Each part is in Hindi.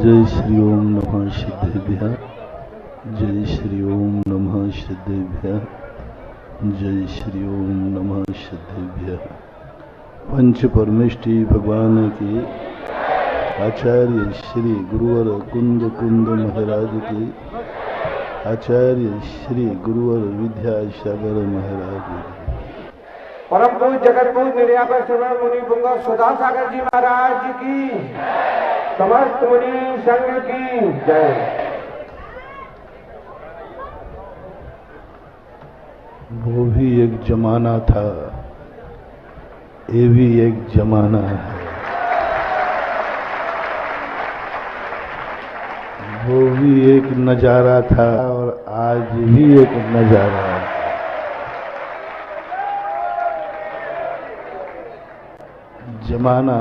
जय श्री ओम नमः सिद्धेभ्यः। जय श्री ओम नमः सिद्धेभ्यः। जय श्री ओम नमः सिद्धेभ्यः। पंच परमेष्टि भगवान के आचार्य श्री गुरुवर कुंद कुंद महाराज के आचार्य श्री गुरुवर विद्यासागर महाराज के परम पूज्य जगत पूज्य निर्यापर श्रवण मुनि पुंग सुधा सागर जी महाराज की, समस्त मुनि संघ की जय। वो भी एक जमाना था, ये भी एक जमाना है। वो भी एक नजारा था और आज भी एक नजारा है। जमाना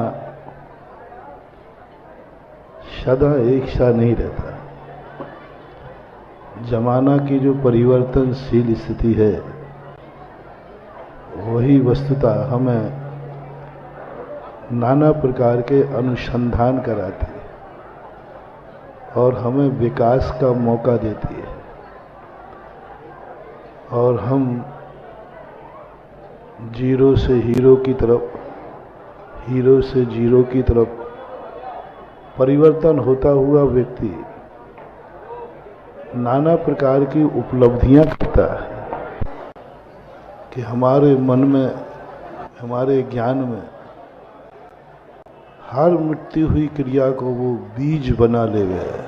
सदा एक सा नहीं रहता। जमाना की जो परिवर्तनशील स्थिति है वही वस्तुतः हमें नाना प्रकार के अनुसंधान कराती है और हमें विकास का मौका देती है और हम जीरो से हीरो की तरफ, हीरो से जीरो की तरफ परिवर्तन होता हुआ व्यक्ति नाना प्रकार की उपलब्धियां करता है कि हमारे मन में, हमारे ज्ञान में हर मिटती हुई क्रिया को वो बीज बना ले गए।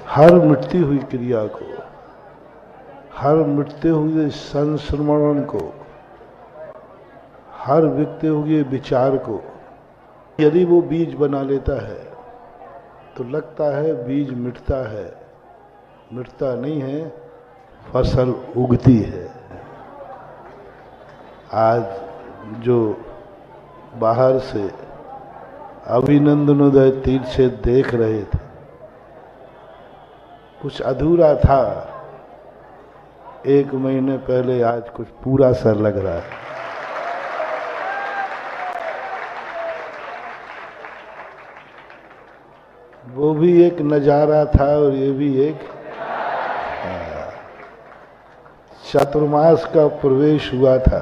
हर मिटती हुई क्रिया को, हर मिटते हुए संस्मरण को, हर बिकते हुए विचार को यदि वो बीज बना लेता है तो लगता है बीज मिटता है, मिटता नहीं है, फसल उगती है। आज जो बाहर से अभिनंदनोदय तीर से देख रहे थे, कुछ अधूरा था 1 महीने पहले, आज कुछ पूरा सा लग रहा है। वो भी एक नजारा था और ये भी एक चातुर्मास का प्रवेश हुआ था।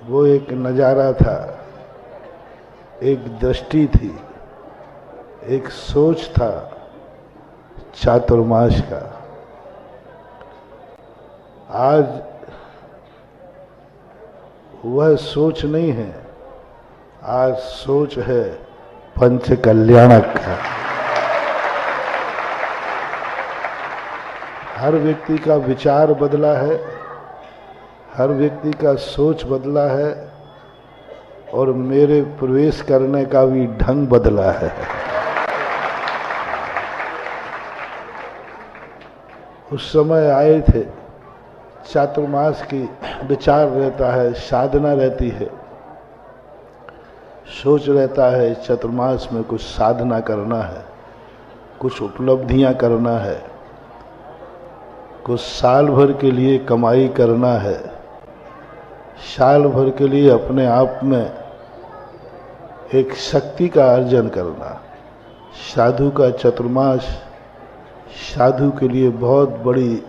वो एक नजारा था, एक दृष्टि थी, एक सोच था चातुर्मास का। आज वह सोच नहीं है, आज सोच है पंच कल्याणक का। हर व्यक्ति का विचार बदला है, हर व्यक्ति का सोच बदला है और मेरे प्रवेश करने का भी ढंग बदला है। उस समय आए थे, चातुर्मास की विचार रहता है, साधना रहती है, सोच रहता है चतुर्मास में कुछ साधना करना है, कुछ उपलब्धियां करना है, कुछ साल भर के लिए कमाई करना है, साल भर के लिए अपने आप में एक शक्ति का अर्जन करना। साधु का चतुर्मास साधु के लिए बहुत बड़ी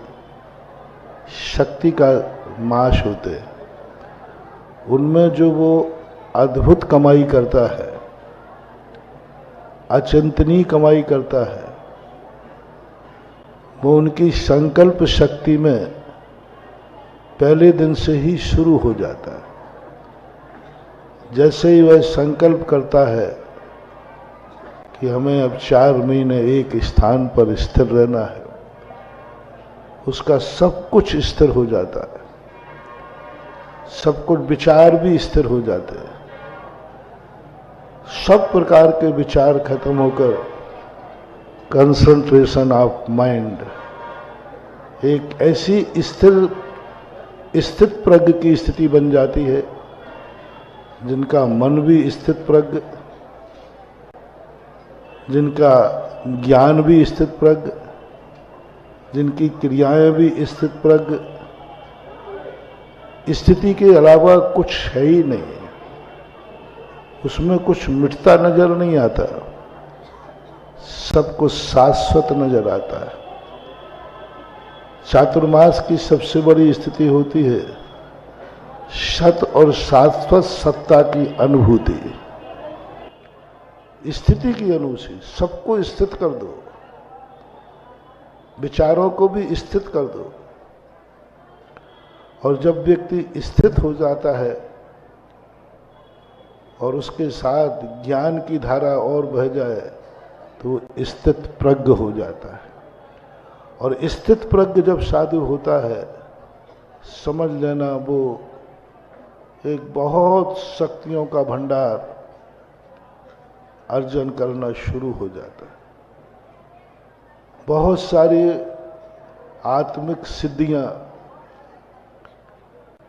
शक्ति का मास होते। उनमें जो वो अद्भुत कमाई करता है, अचिंतनीय कमाई करता है, वो उनकी संकल्प शक्ति में पहले दिन से ही शुरू हो जाता है। जैसे ही वह संकल्प करता है कि हमें अब 4 महीने एक स्थान पर स्थिर रहना है, उसका सब कुछ स्थिर हो जाता है, सब कुछ विचार भी स्थिर हो जाते हैं। सब प्रकार के विचार खत्म होकर कंसंट्रेशन ऑफ माइंड, एक ऐसी स्थित प्रज्ञ की स्थिति बन जाती है जिनका मन भी स्थित प्रज्ञ, जिनका ज्ञान भी स्थित प्रज्ञ, जिनकी क्रियाएं भी स्थित प्रज्ञ, स्थिति के अलावा कुछ है ही नहीं। उसमें कुछ मिटता नजर नहीं आता, सब कुछ शाश्वत नजर आता है। चातुर्मास की सबसे बड़ी स्थिति होती है सत और शाश्वत सत्ता की अनुभूति, स्थिति की अनुभूति। सबको स्थित कर दो, विचारों को भी स्थित कर दो, और जब व्यक्ति स्थित हो जाता है और उसके साथ ज्ञान की धारा और बह जाए तो स्थित प्रज्ञ हो जाता है। और स्थित प्रज्ञ जब साधु होता है, समझ लेना वो एक बहुत शक्तियों का भंडार अर्जन करना शुरू हो जाता है। बहुत सारी आत्मिक सिद्धियां,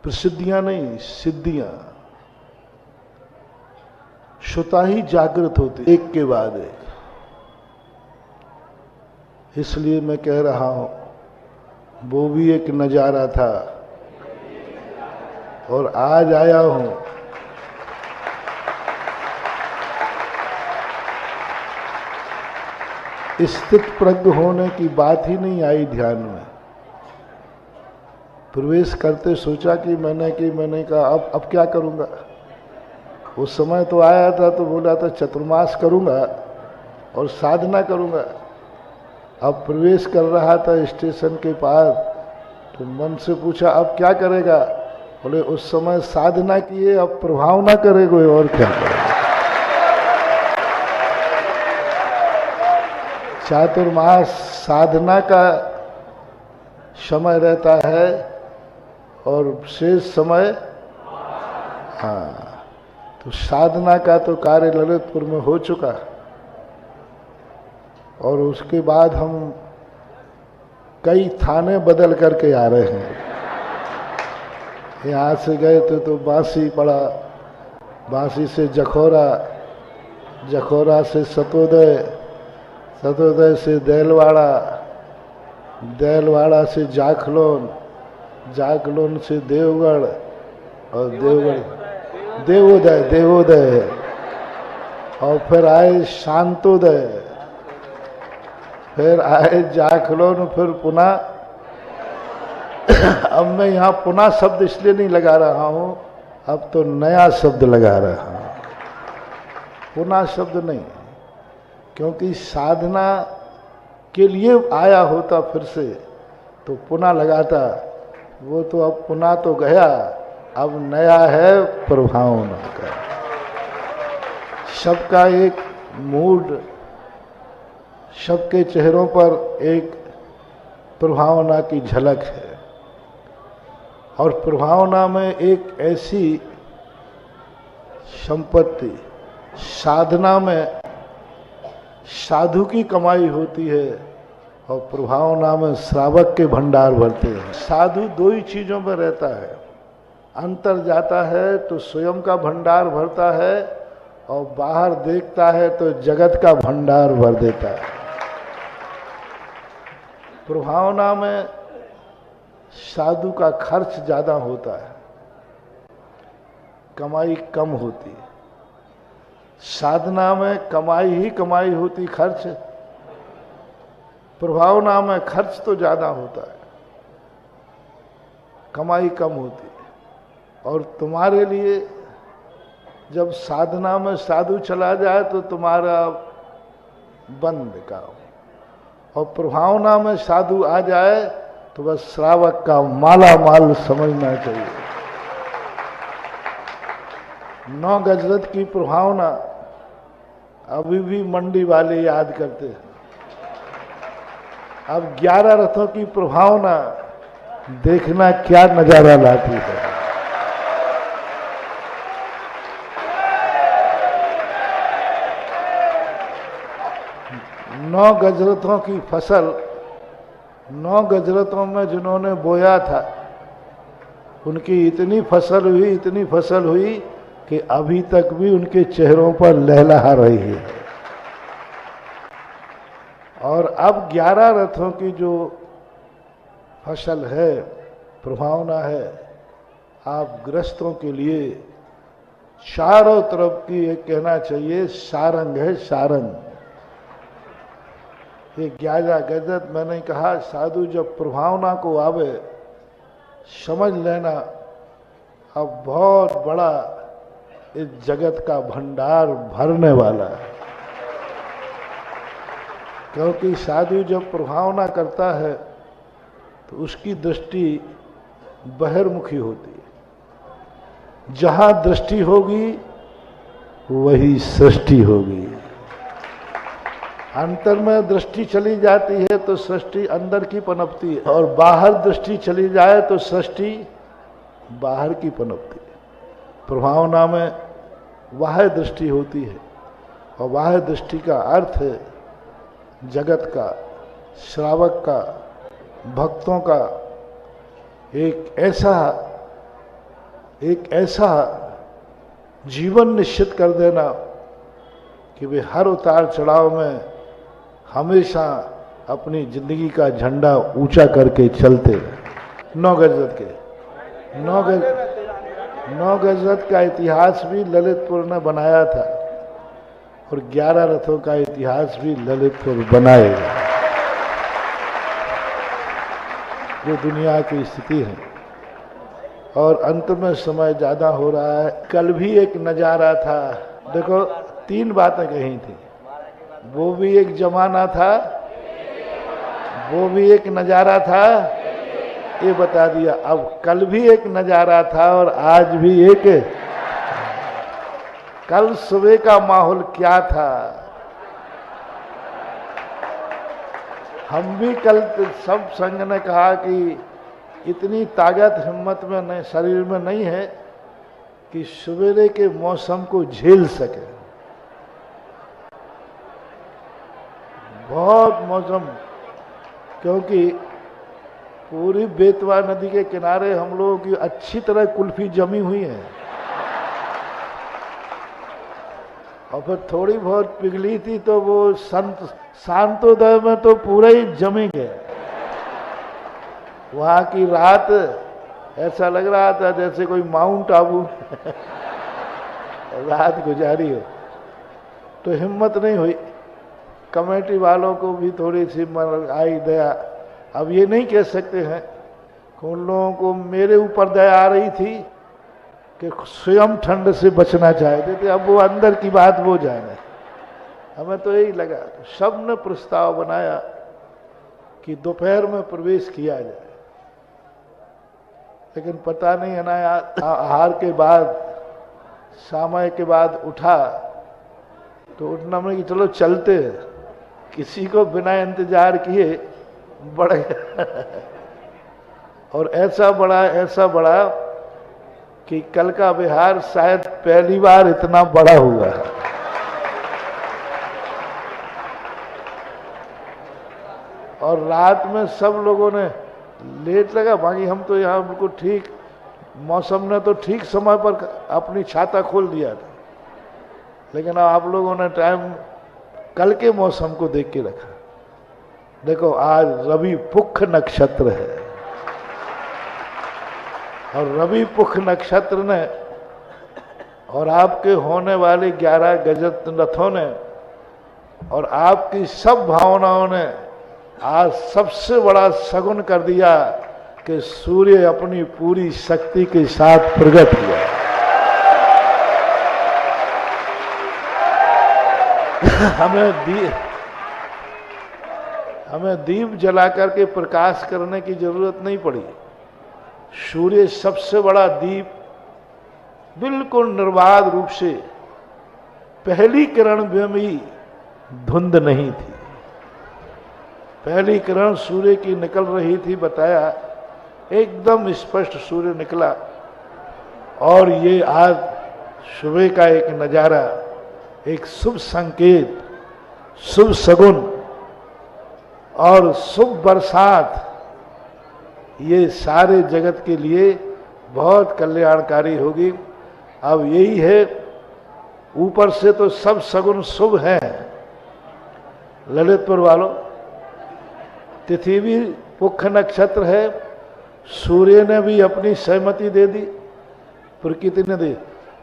प्रसिद्धियां नहीं, सिद्धियां स्वतः ही जागृत होती, एक के बाद एक। इसलिए मैं कह रहा हूं, वो भी एक नजारा था और आज आया हूं। स्थित प्रज्ञ होने की बात ही नहीं आई ध्यान में। प्रवेश करते सोचा कि मैंने कहा अब क्या करूंगा। उस समय तो आया था तो बोला था चतुर्मास करूंगा और साधना करूंगा। अब प्रवेश कर रहा था स्टेशन के पार तो मन से पूछा अब क्या करेगा। बोले उस समय साधना किए, अब प्रभाव ना करे कोई और क्या करेगा। चातुर्मास साधना का समय रहता है और शेष समय, हाँ, तो साधना का तो कार्य ललितपुर में हो चुका और उसके बाद हम कई थाने बदल करके आ रहे हैं। यहाँ से गए थे तो बांसी पड़ा, बांसी से जखौरा, जखौरा से सतोदय, सतोदय से देलवाड़ा, देलवाड़ा से जाखलोन, जाखलोन से देवगढ़ और देवगढ़ देवोदय, देवोदय और फिर आए शांतोदय, फिर आए जाखलोन, फिर पुनः। अब मैं यहाँ पुनः शब्द इसलिए नहीं लगा रहा हूँ, अब तो नया शब्द लगा रहा हूँ, पुनः शब्द नहीं, क्योंकि साधना के लिए आया होता फिर से तो पुनः लगाता। वो तो अब पुनः तो गया, अब नया है प्रभावना का। सबका एक मूड, सबके चेहरों पर एक प्रभावना की झलक है और प्रभावना में एक ऐसी संपत्ति, साधना में साधु की कमाई होती है और प्रभावना में श्रावक के भंडार भरते हैं। साधु दो ही चीजों में रहता है, अंतर जाता है तो स्वयं का भंडार भरता है और बाहर देखता है तो जगत का भंडार भर देता है। प्रभावना में साधु का खर्च ज्यादा होता है, कमाई कम होती है। साधना में कमाई ही कमाई होती, खर्च, प्रभावना में खर्च तो ज्यादा होता है, कमाई कम होती है। और तुम्हारे लिए जब साधना में साधु चला जाए तो तुम्हारा बंद काम, और प्रभावना में साधु आ जाए तो बस श्रावक का माला माल समझना चाहिए। 9 गजरत की प्रभावना अभी भी मंडी वाले याद करते हैं। अब 11 रथों की प्रभावना देखना क्या नजारा लाती है। नौ गजरतों की फसल, 9 गजरतों में जिन्होंने बोया था उनकी इतनी फसल हुई, इतनी फसल हुई कि अभी तक भी उनके चेहरों पर लहलहा रही है। और अब 11 रथों की जो फसल है, प्रभावना है, आप ग्रस्तों के लिए चारों तरफ की ये कहना चाहिए सारंग है, सारंग। ये 11 गजत मैंने कहा, साधु जब प्रभावना को आवे समझ लेना अब बहुत बड़ा इस जगत का भंडार भरने वाला है। क्योंकि साधु जब प्रभावना करता है तो उसकी दृष्टि बहिर्मुखी होती है। जहां दृष्टि होगी वही सृष्टि होगी। अंतर में दृष्टि चली जाती है तो सृष्टि अंदर की पनपती है, और बाहर दृष्टि चली जाए तो सृष्टि बाहर की पनपती है। प्रभावना में बाह्य दृष्टि होती है, और बाह्य दृष्टि का अर्थ है जगत का, श्रावक का, भक्तों का एक ऐसा जीवन निश्चित कर देना कि वे हर उतार चढ़ाव में हमेशा अपनी जिंदगी का झंडा ऊंचा करके चलते। 9 गजत के 9 गजत का इतिहास भी ललितपुर ने बनाया था, और 11 रथों का इतिहास भी ललितपुर बनाएगा। जो दुनिया की स्थिति है, और अंत में समय ज्यादा हो रहा है। कल भी एक नजारा था, देखो 3 बातें कही थी। वो भी एक जमाना था, वो भी एक नजारा था, ये बता दिया। अब कल भी एक नजारा था और आज भी एक। कल सुबह का माहौल क्या था? हम भी कल सब संघ ने कहा कि इतनी ताकत हिम्मत में नहीं, शरीर में नहीं है कि सवेरे के मौसम को झेल सके। बहुत मौसम, क्योंकि पूरी बेतवा नदी के किनारे हम लोगों की अच्छी तरह कुल्फी जमी हुई है, और फिर थोड़ी बहुत पिघली थी तो वो शांतोदय में तो पूरा ही जमी गया। वहां की रात ऐसा लग रहा था जैसे कोई माउंट आबू रात गुजारी हो। तो हिम्मत नहीं हुई। कमेटी वालों को भी थोड़ी सी आई दया। अब ये नहीं कह सकते हैं कि उन लोगों को मेरे ऊपर दया आ रही थी कि स्वयं ठंड से बचना चाहते थे। अब वो अंदर की बात वो जाने। हमें तो यही लगा, सब ने प्रस्ताव बनाया कि दोपहर में प्रवेश किया जाए, लेकिन पता नहीं है ना, आहार के बाद, समय के बाद उठा तो उठना में कि चलो चलते। किसी को बिना इंतजार किए बढ़ गया और ऐसा बड़ा कि कल का विहार शायद पहली बार इतना बड़ा हुआ। और रात में सब लोगों ने लेट लगा, बाकी हम तो यहाँ बिल्कुल ठीक, मौसम ने तो ठीक समय पर अपनी छाता खोल दिया था, लेकिन आप लोगों ने टाइम कल के मौसम को देख के रखा। देखो आज रवि पुख नक्षत्र है, और रवि पुख नक्षत्र ने और आपके होने वाले 11 गजत रथों ने और आपकी सब भावनाओं ने आज सबसे बड़ा सगुन कर दिया कि सूर्य अपनी पूरी शक्ति के साथ प्रकट हुआ। हमें दीप जला करके प्रकाश करने की जरूरत नहीं पड़ी। सूर्य सबसे बड़ा दीप बिल्कुल निर्बाध रूप से, पहली किरण में भी धुंध नहीं थी। पहली किरण सूर्य की निकल रही थी, बताया एकदम स्पष्ट सूर्य निकला। और ये आज सुबह का एक नजारा, एक शुभ संकेत, शुभ सगुन और शुभ बरसात, ये सारे जगत के लिए बहुत कल्याणकारी होगी। अब यही है, ऊपर से तो सब सगुन शुभ है। ललितपुर वालों, तिथि भी पुख नक्षत्र है, सूर्य ने भी अपनी सहमति दे दी, प्रकृति ने दी।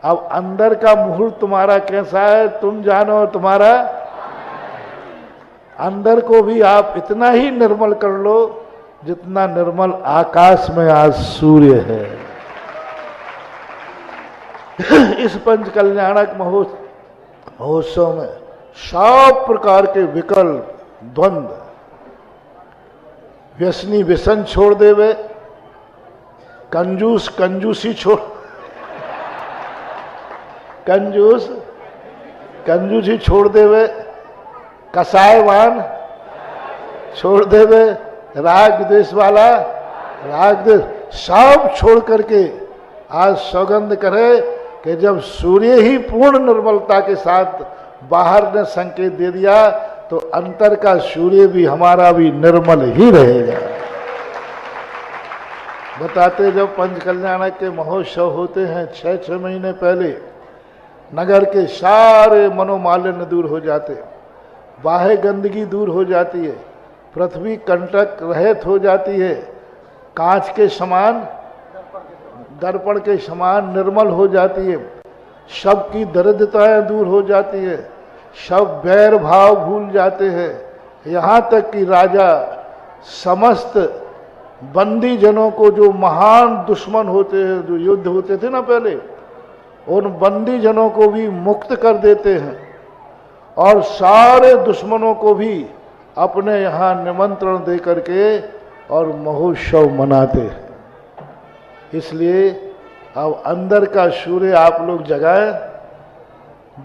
अब अंदर का मुहूर्त तुम्हारा कैसा है तुम जानो, तुम्हारा अंदर को भी आप इतना ही निर्मल कर लो जितना निर्मल आकाश में आज सूर्य है। इस पंच कल्याणक महोत्सव में सब प्रकार के विकल्प, द्वंद्व, व्यसनी व्यसन छोड़ देवे, कंजूस कंजूसी छोड़, कंजूसी छोड़ देवे, कसायवान छोड़ देवे, राग द्वेष वाला, राग द्वेष सब छोड़ करके आज सौगंध करे कि जब सूर्य ही पूर्ण निर्मलता के साथ बाहर ने संकेत दे दिया तो अंतर का सूर्य भी हमारा भी निर्मल ही रहेगा। बताते जब पंच कल्याणक के महोत्सव होते हैं 6-6 महीने पहले नगर के सारे मनोमालिन्य दूर हो जाते, बाह्य गंदगी दूर हो जाती है, पृथ्वी कंटक रहित हो जाती है, कांच के समान, दर्पण के समान निर्मल हो जाती है, सबकी दरिद्रताएं दूर हो जाती है, सब बैर भाव भूल जाते हैं, यहाँ तक कि राजा समस्त बंदी जनों को, जो महान दुश्मन होते हैं, जो युद्ध होते थे ना पहले, उन बंदी जनों को भी मुक्त कर देते हैं और सारे दुश्मनों को भी अपने यहाँ निमंत्रण दे करके और महोत्सव मनाते हैं। इसलिए अब अंदर का सूर्य आप लोग जगाएं,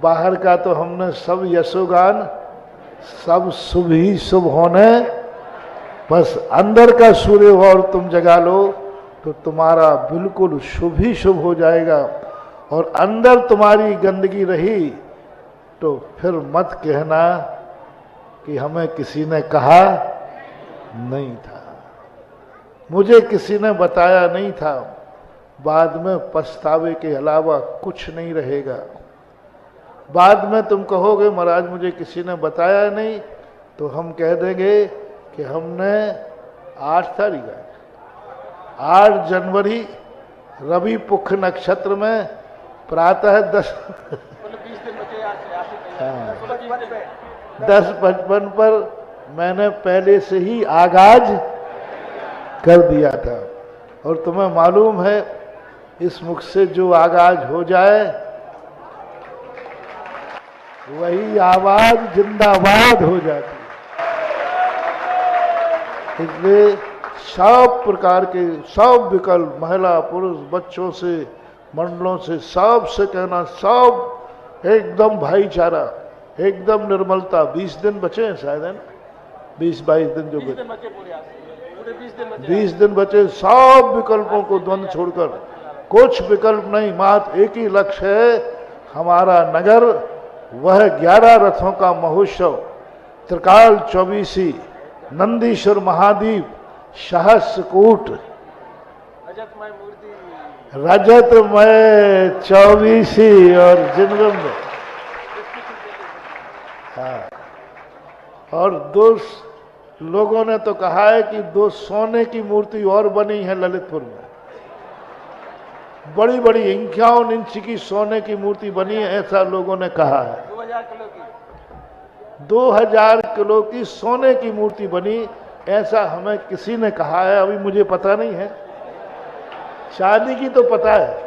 बाहर का तो हमने सब यशोगान, सब शुभ ही शुभ होने, बस अंदर का सूर्य और तुम जगा लो तो तुम्हारा बिल्कुल शुभ ही शुभ हो जाएगा। और अंदर तुम्हारी गंदगी रही तो फिर मत कहना कि हमें किसी ने कहा नहीं था, मुझे किसी ने बताया नहीं था, बाद में पछतावे के अलावा कुछ नहीं रहेगा। बाद में तुम कहोगे महाराज मुझे किसी ने बताया नहीं, तो हम कह देंगे कि हमने 8 तारीख 8 जनवरी रवि पुख नक्षत्र में प्रातः 10:55 पर मैंने पहले से ही आगाज कर दिया था। और तुम्हें मालूम है इस मुख से जो आगाज हो जाए वही आवाज जिंदाबाद हो जाती है। इसलिए सब प्रकार के सब विकल्प, महिला पुरुष बच्चों से मंडलों से सब से कहना, सब एकदम भाईचारा, एकदम निर्मलता। 20 दिन बचे हैं शायद, है ना, 20-22 दिन जो बचे, 20 दिन बचे। सब विकल्पों को द्वंद्व छोड़कर, कुछ विकल्प नहीं, मात्र एक ही लक्ष्य है, हमारा नगर वह 11 रथों का महोत्सव, त्रिकाल 24, नंदीश्वर महादीप, सहस्रकूट, रजतमय 24 और जिनगम में, हाँ। और 2 लोगों ने तो कहा है कि 2 सोने की मूर्ति और बनी है ललितपुर में, बड़ी बड़ी 51 इंच की सोने की मूर्ति बनी है, ऐसा लोगों ने कहा है। 2000 किलो की सोने की मूर्ति बनी, ऐसा हमें किसी ने कहा है, अभी मुझे पता नहीं है। शादी की तो पता है,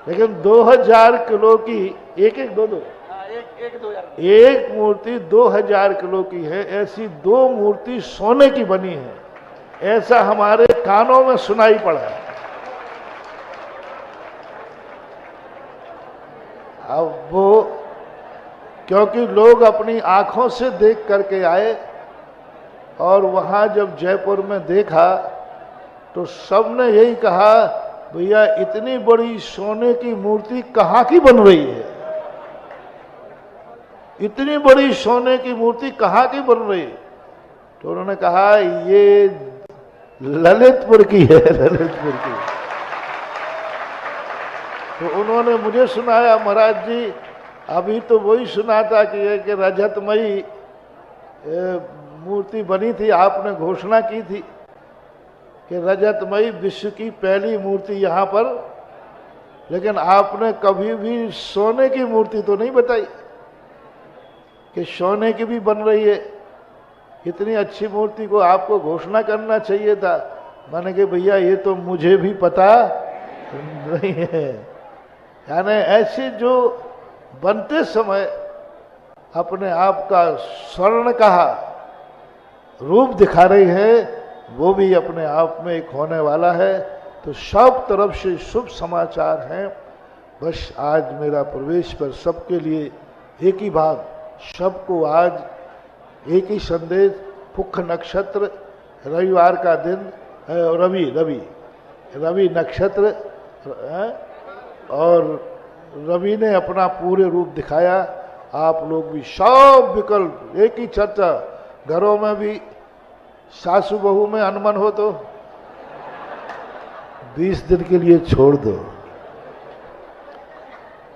लेकिन 2000 किलो की एक मूर्ति 2000 किलो की है, ऐसी 2 मूर्ति सोने की बनी है, ऐसा हमारे कानों में सुनाई पड़ा है। अब वो क्योंकि लोग अपनी आंखों से देख करके आए और वहां जब जयपुर में देखा तो सबने यही कहा, भैया इतनी बड़ी सोने की मूर्ति कहाँ की बन रही है, इतनी बड़ी सोने की मूर्ति कहाँ की बन रही है? तो उन्होंने कहा ये ललितपुर की है, ललितपुर की। तो उन्होंने मुझे सुनाया, महाराज जी अभी तो वही सुना था कि रजतमयी मूर्ति बनी थी, आपने घोषणा की थी कि रजतमयी विश्व की पहली मूर्ति यहाँ पर लेकिन आपने कभी भी सोने की मूर्ति तो नहीं बताई कि सोने की भी बन रही है। इतनी अच्छी मूर्ति को आपको घोषणा करना चाहिए था। मैंने कहा भैया ये तो मुझे भी पता नहीं है। यानी ऐसी जो बनते समय अपने आप का स्वर्ण कहा रूप दिखा रही है, वो भी अपने आप में एक होने वाला है। तो सब तरफ से शुभ समाचार हैं। बस आज मेरा प्रवेश पर सबके लिए एक ही बात, सबको आज एक ही संदेश। पुख नक्षत्र, रविवार का दिन, रवि नक्षत्र है, और रवि ने अपना पूरे रूप दिखाया। आप लोग भी सब विकल्प एक ही चर्चा, घरों में भी सासू बहू में अनमन हो तो 20 दिन के लिए छोड़ दो।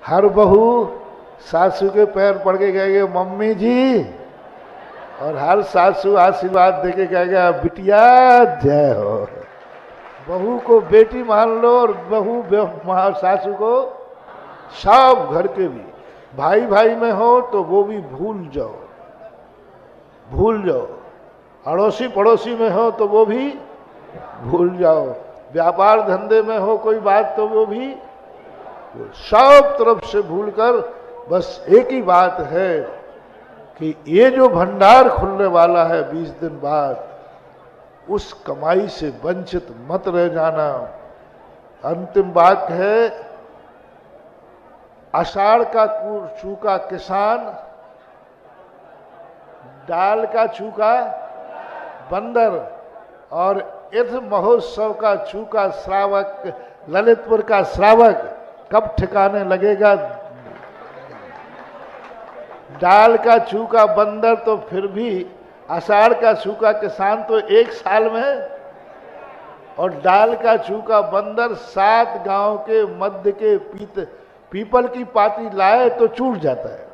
हर बहू सासू के पैर पड़ के कहेगा मम्मी जी, और हर सासू आशीर्वाद देके कहेगा बिटिया जय हो। बहू को बेटी मान लो और बहू सासू को, सब घर के भी भाई भाई में हो तो वो भी भूल जाओ। अड़ोसी पड़ोसी में हो तो वो भी भूल जाओ। व्यापार धंधे में हो कोई बात तो वो भी सब तरफ से भूलकर बस एक ही बात है कि ये जो भंडार खुलने वाला है 20 दिन बाद, उस कमाई से वंचित मत रह जाना। अंतिम बात है, आषाढ़ का चूका किसान, डाल का चूका बंदर, और इस महोत्सव का चूका श्रावक, ललितपुर का श्रावक कब ठिकाने लगेगा। डाल का चूका बंदर तो फिर भी, आषाढ़ का चूका किसान तो 1 साल में, और डाल का चूका बंदर 7 गांव के मध्य के पीपल की पाती लाए तो टूट जाता है,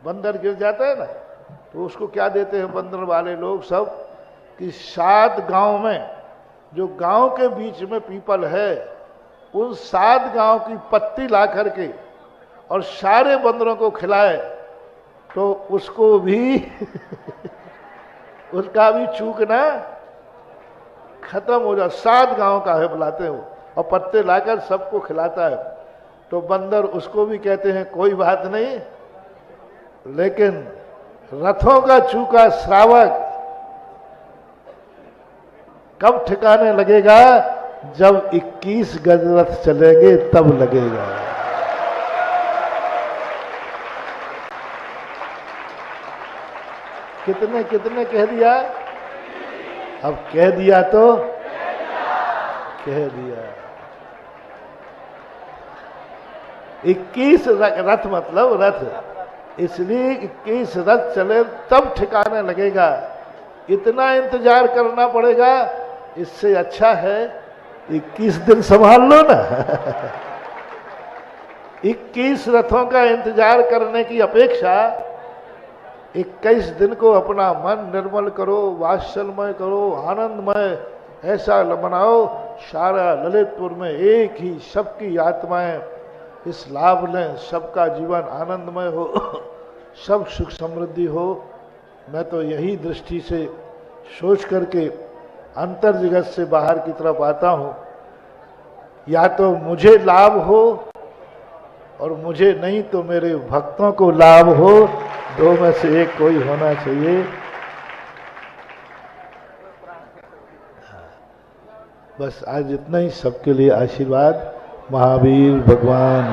बंदर गिर जाता है ना। तो उसको क्या देते हैं बंदर वाले लोग सब कि 7 गांव में, जो गांव के बीच में पीपल है, उन 7 गांव की पत्ती ला करके और सारे बंदरों को खिलाए तो उसको भी उसका भी चूकना खत्म हो जाए। 7 गांव का है बुलाते हैं वो, और पत्ते लाकर सबको खिलाता है। तो बंदर उसको भी कहते हैं कोई बात नहीं, लेकिन रथों का चूका श्रावक कब ठिकाने लगेगा, जब 21 गज रथ चलेंगे तब लगेगा। कितने कितने कह दिया, अब कह दिया तो कह दिया। 21 रथ मतलब रथ, इसलिए 21 रथ चले तब ठिकाने लगेगा। इतना इंतजार करना पड़ेगा, इससे अच्छा है 21 दिन संभाल लो ना। 21 रथों का इंतजार करने की अपेक्षा 21 दिन को अपना मन निर्मल करो, वात्सल्यमय करो, आनंदमय ऐसा बनाओ, सारा ललितपुर में एक ही सबकी आत्माएं इस लाभ लें, सबका जीवन आनंदमय हो, सब सुख समृद्धि हो। मैं तो यही दृष्टि से सोच करके अंतर जगत से बाहर की तरफ आता हूँ। या तो मुझे लाभ हो और मुझे नहीं तो मेरे भक्तों को लाभ हो, 2 में से एक कोई होना चाहिए। बस आज इतना ही, सबके लिए आशीर्वाद। महावीर भगवान